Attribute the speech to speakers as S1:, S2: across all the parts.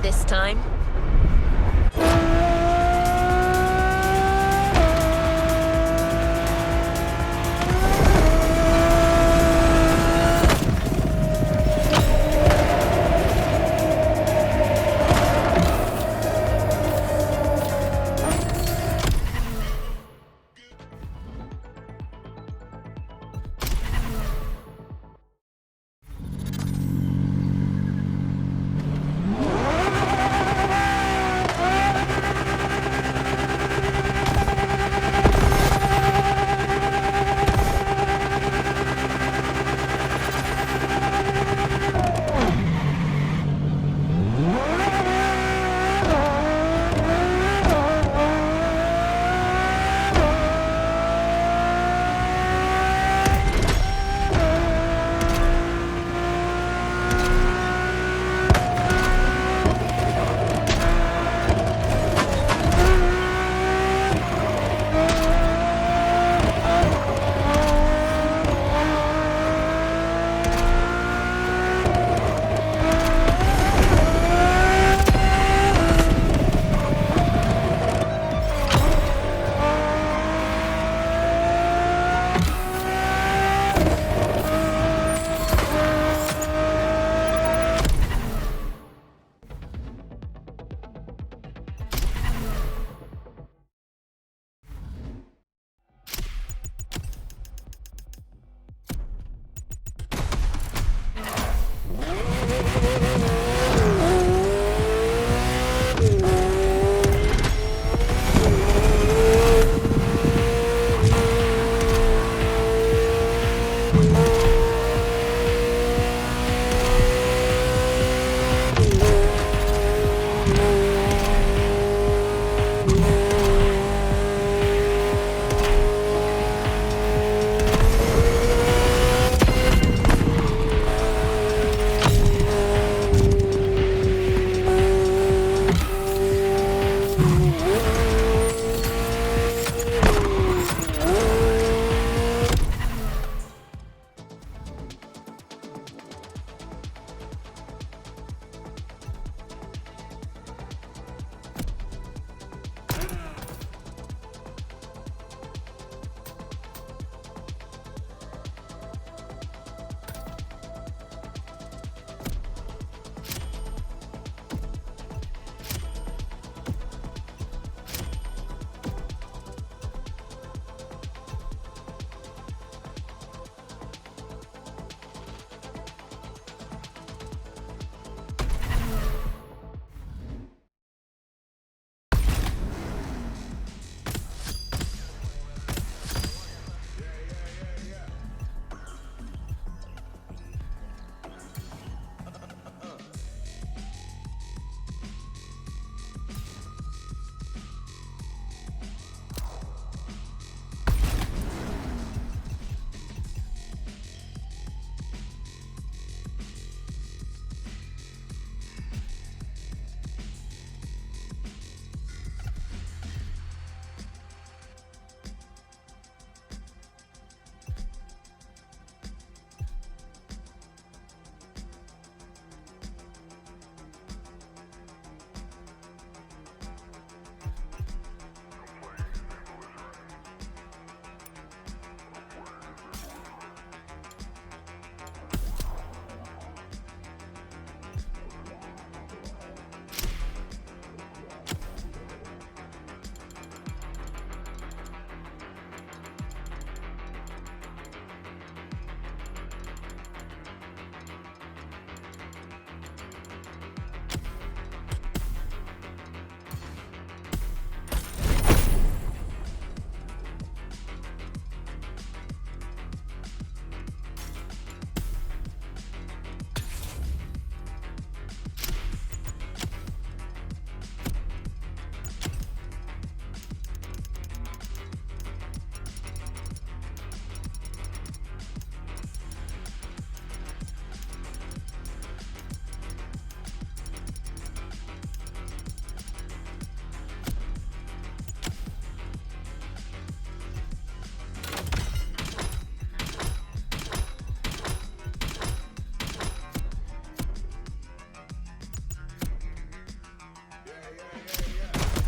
S1: this time.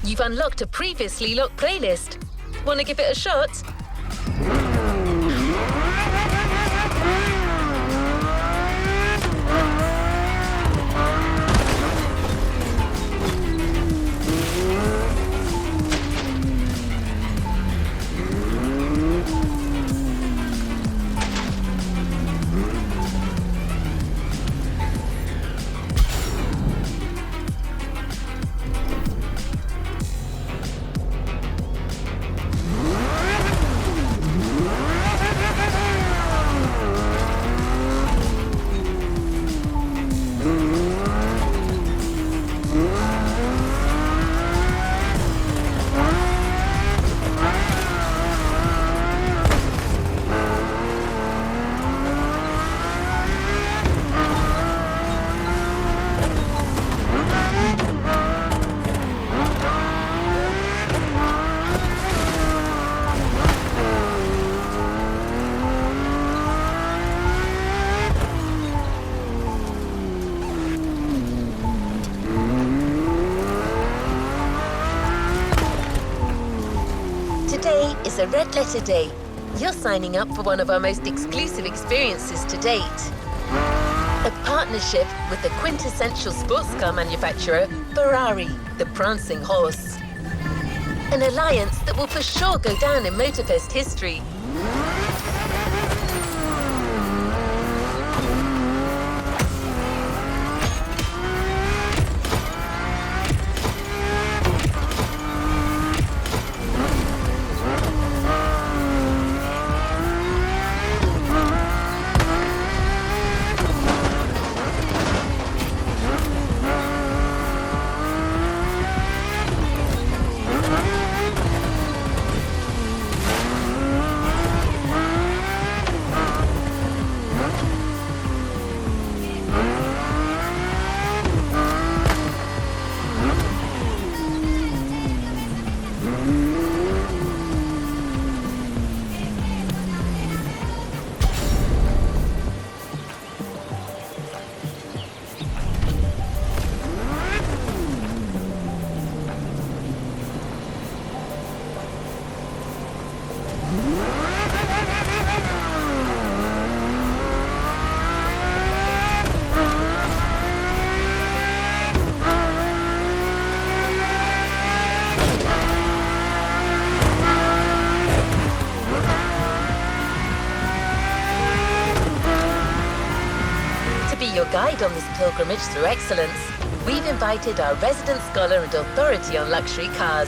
S1: You've unlocked a previously locked playlist. Want to give it a shot? Today is a red letter day. You're signing up for one of our most exclusive experiences to date. A partnership with the quintessential sports car manufacturer, Ferrari, the prancing horse. An alliance that will for sure go down in Motorfest history. Your guide on this pilgrimage through excellence, we've invited our resident scholar and authority on luxury cars,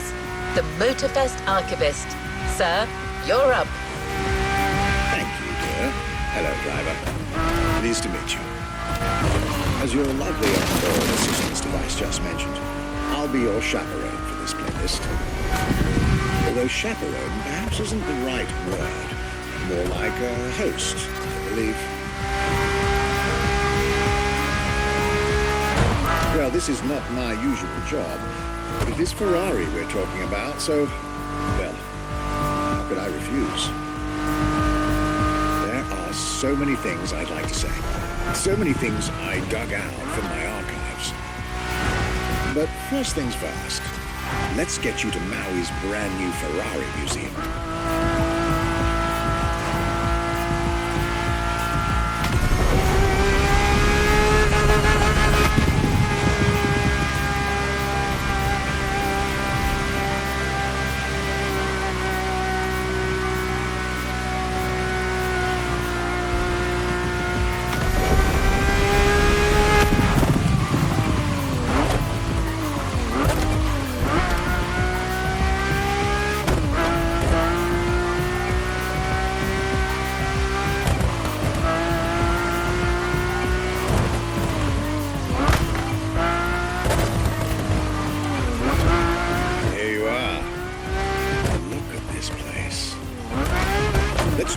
S1: the Motorfest Archivist. Sir, you're up.
S2: Thank you, dear. Hello, driver. Pleased to meet you. As your lovely on-board assistance device just mentioned, I'll be your chaperone for this playlist. Although chaperone perhaps isn't the right word. More like a host, I believe. Well, this is not my usual job, but it is Ferrari we're talking about, so, well, how could I refuse? There are so many things I'd like to say, so many things I dug out from my archives. But first things first, let's get you to Maui's brand new Ferrari museum.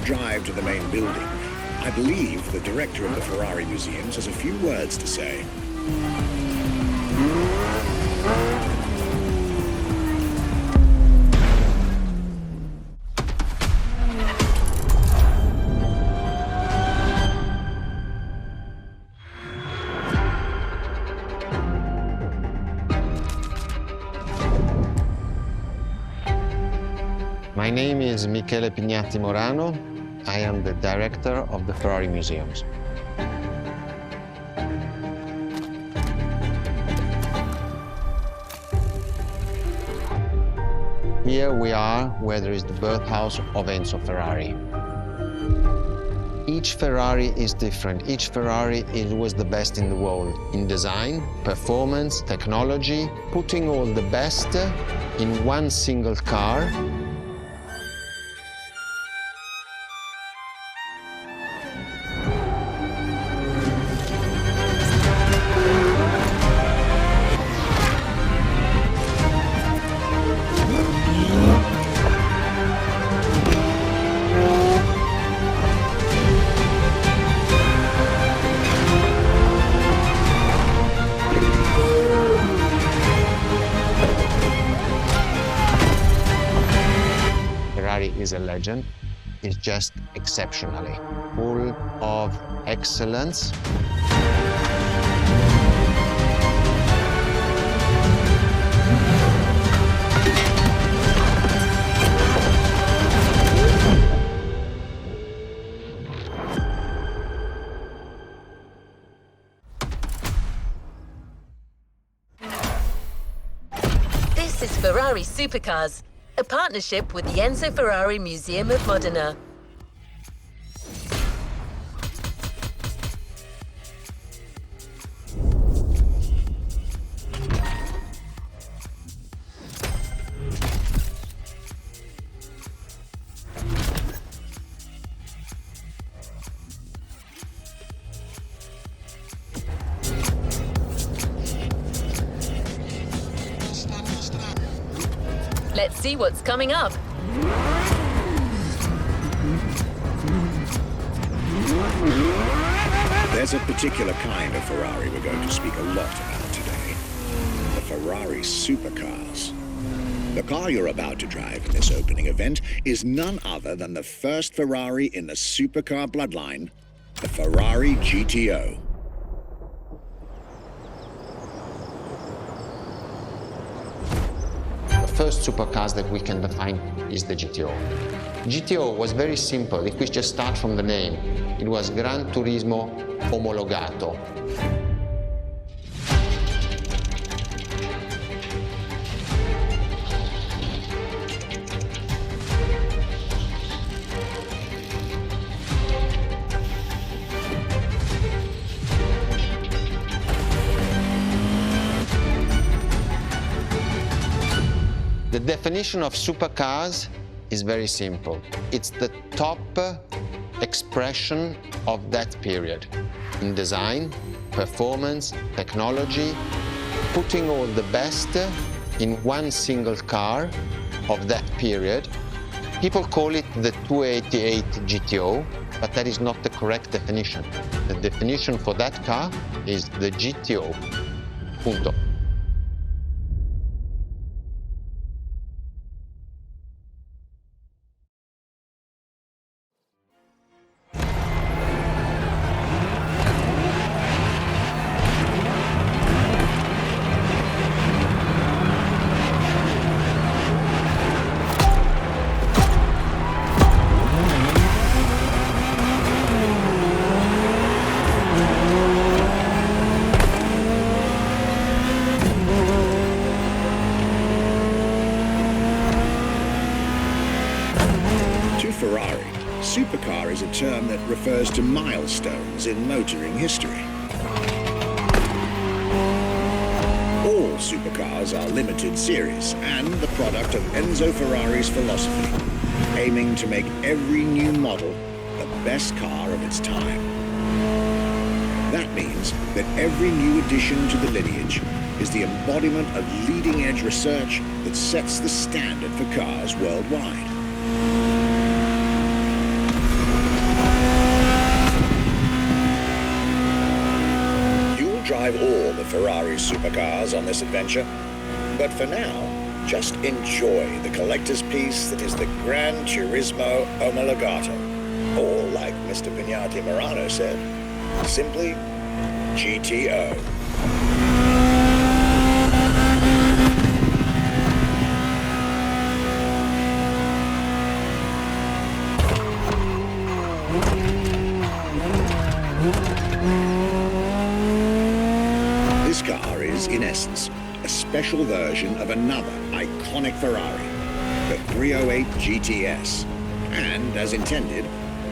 S2: Drive to the main building. I believe the director of the Ferrari Museums has a few words to say.
S3: My name is Michele Pignatti Morano. I am the director of the Ferrari Museums. Here we are where there is the birthhouse of Enzo Ferrari. Each Ferrari is different. Each Ferrari was the best in the world in design, performance, technology, putting all the best in one single car. Ferrari is a legend. It's just exceptionally full of excellence.
S1: This is Ferrari Supercars, a partnership with the Enzo Ferrari Museum of Modena. Let's see what's coming up.
S2: There's a particular kind of Ferrari we're going to speak a lot about today. The Ferrari supercars. The car you're about to drive in this opening event is none other than the first Ferrari in the supercar bloodline, the Ferrari GTO.
S3: The first supercars that we can define is the GTO. GTO was very simple. If we just start from the name, it was Gran Turismo Omologato. The definition of supercars is very simple. It's the top expression of that period in design, performance, technology, putting all the best in one single car of that period. People call it the 288 GTO, but that is not the correct definition. The definition for that car is the GTO. Punto.
S2: Ferrari, supercar is a term that refers to milestones in motoring history. All supercars are limited series and the product of Enzo Ferrari's philosophy, aiming to make every new model the best car of its time. That means that every new addition to the lineage is the embodiment of leading-edge research that sets the standard for cars worldwide. Drive all the Ferrari supercars on this adventure. But for now, just enjoy the collector's piece that is the Gran Turismo Omologato. Or, like Mr. Pignatti Morano said, simply GTO. This car is, in essence, a special version of another iconic Ferrari, the 308 GTS. And, as intended,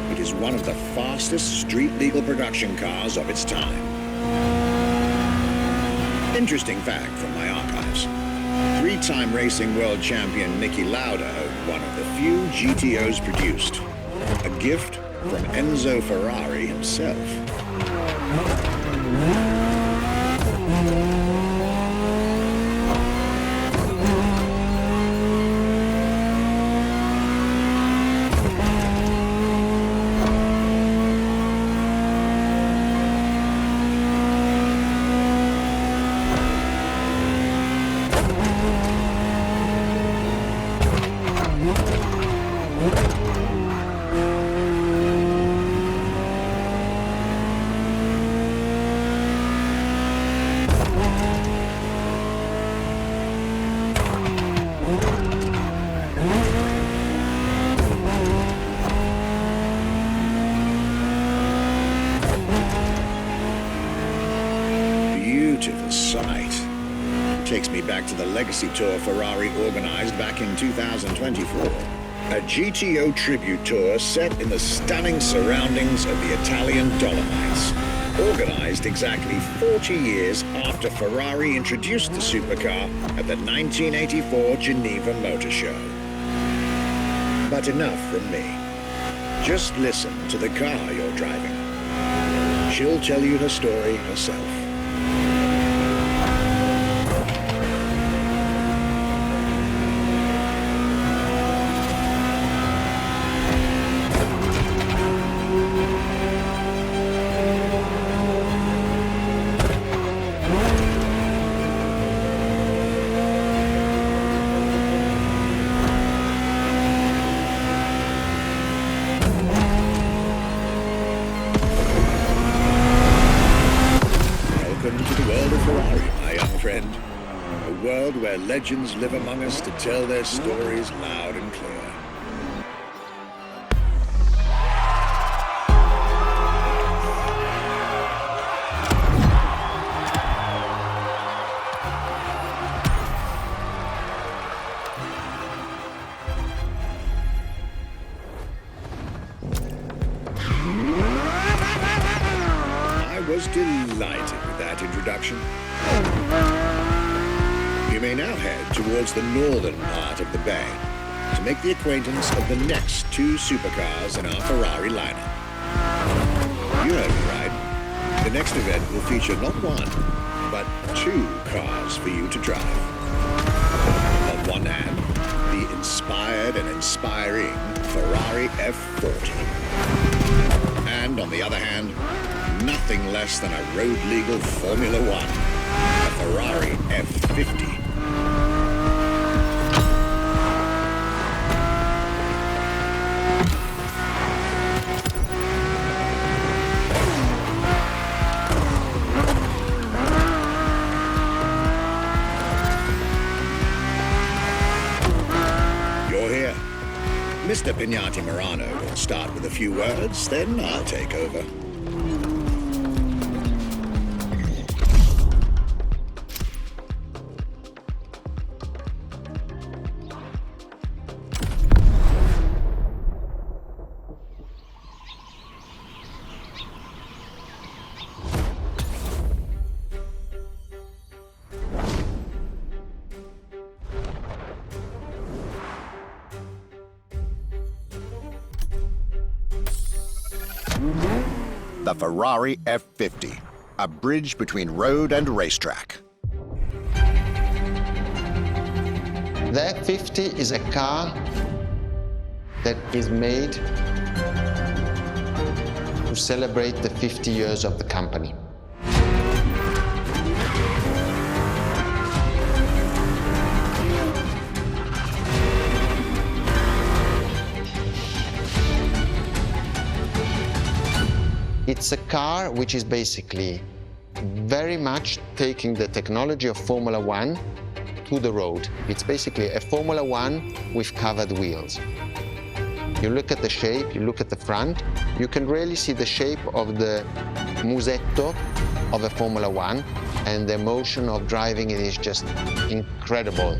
S2: it is one of the fastest street-legal production cars of its time. Interesting fact from my archives. Three-time racing world champion Niki Lauda owned one of the few GTOs produced. A gift from Enzo Ferrari himself. Beautiful sight. Takes me back to the legacy tour Ferrari organized back in 2024. A GTO tribute tour set in the stunning surroundings of the Italian Dolomites. Organized exactly 40 years after Ferrari introduced the supercar at the 1984 Geneva Motor Show. But enough from me. Just listen to the car you're driving. She'll tell you her story herself. Welcome to the world of Ferrari, my young friend. A world where legends live among us to tell their stories loud and clear. I was delighted with that introduction. You may now head towards the northern part of the bay to make the acquaintance of the next two supercars in our Ferrari lineup. You heard me right. The next event will feature not one, but two cars for you to drive. On one hand, the inspired and inspiring Ferrari F40. And on the other hand, nothing less than a road-legal Formula One, a Ferrari F50. You're here. Mr. Pignati Morano will start with a few words, then I'll take over. The Ferrari F50, a bridge between road and racetrack.
S3: The F50 is a car that is made to celebrate the 50 years of the company. It's a car which is basically very much taking the technology of Formula One to the road. It's basically a Formula One with covered wheels. You look at the shape, you look at the front, you can really see the shape of the musetto of a Formula One, and the emotion of driving it is just incredible.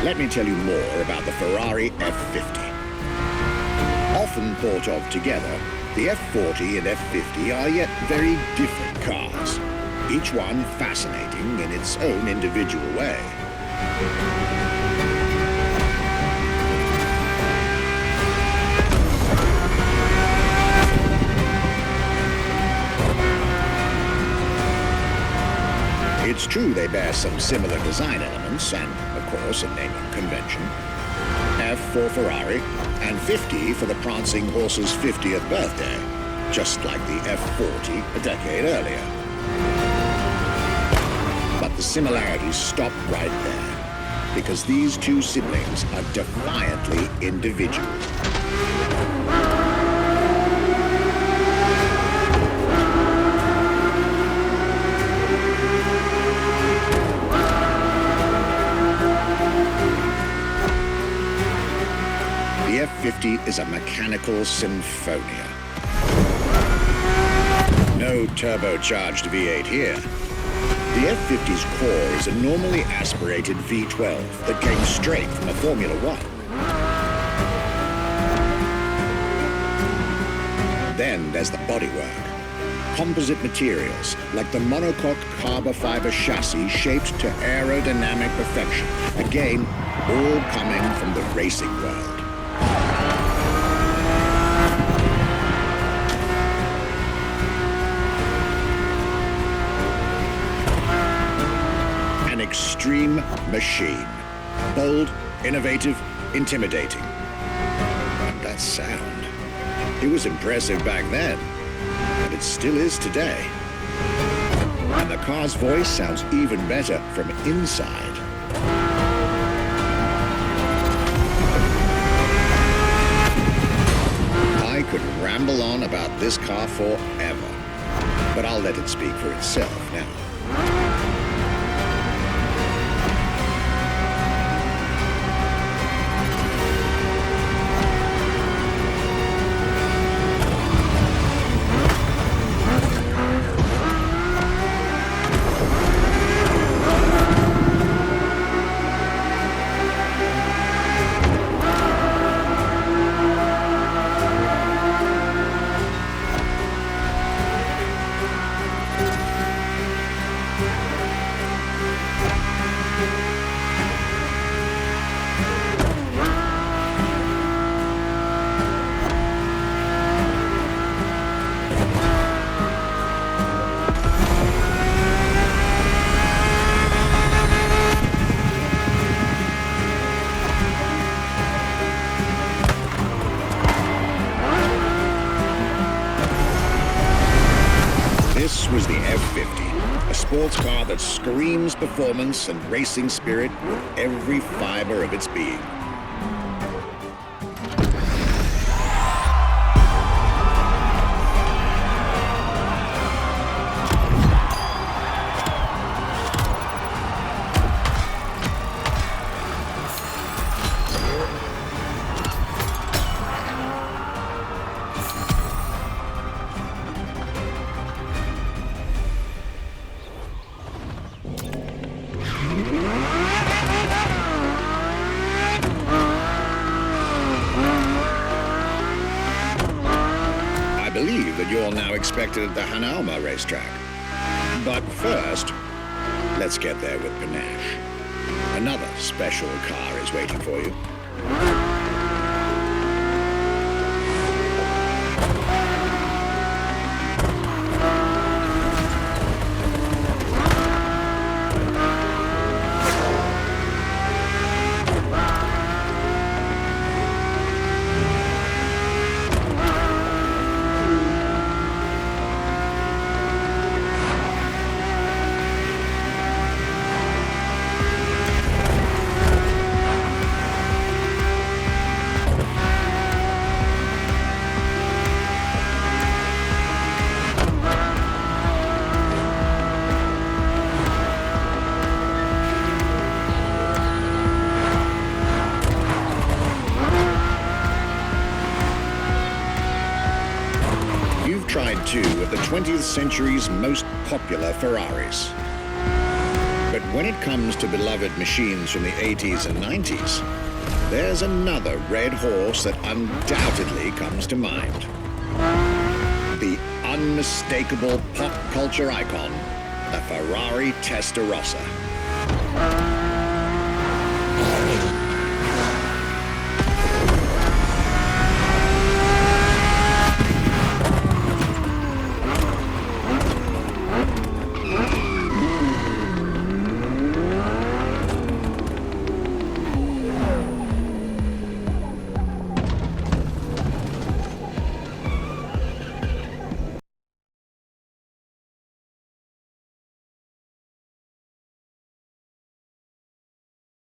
S2: Let me tell you more about the Ferrari F50. Often thought of together, the F40 and F50 are yet very different cars, each one fascinating in its own individual way. It's true they bear some similar design elements and, of course, a naming convention. F for Ferrari and 50 for the prancing horse's 50th birthday, just like the F40 a decade earlier. But the similarities stop right there, because these two siblings are defiantly individual. The F50 is a mechanical symphonia. No turbocharged V8 here. The F50's core is a normally aspirated V12 that came straight from a Formula One. Then there's the bodywork. Composite materials, like the monocoque carbon fiber chassis shaped to aerodynamic perfection. Again, all coming from the racing world. An extreme machine. Bold, innovative, intimidating. And that sound. It was impressive back then, but it still is today. And the car's voice sounds even better from inside. I could ramble on about this car forever, but I'll let it speak for itself now. This was the F50, a sports car that screams performance and racing spirit with every fiber of its being. I believe that you're now expected at the Hanalma racetrack. But first, let's get there with panache. Another special car is waiting for you. two of the 20th century's most popular Ferraris. But when it comes to beloved machines from the 80s and 90s, there's another red horse that undoubtedly comes to mind. The unmistakable pop culture icon, the Ferrari Testarossa.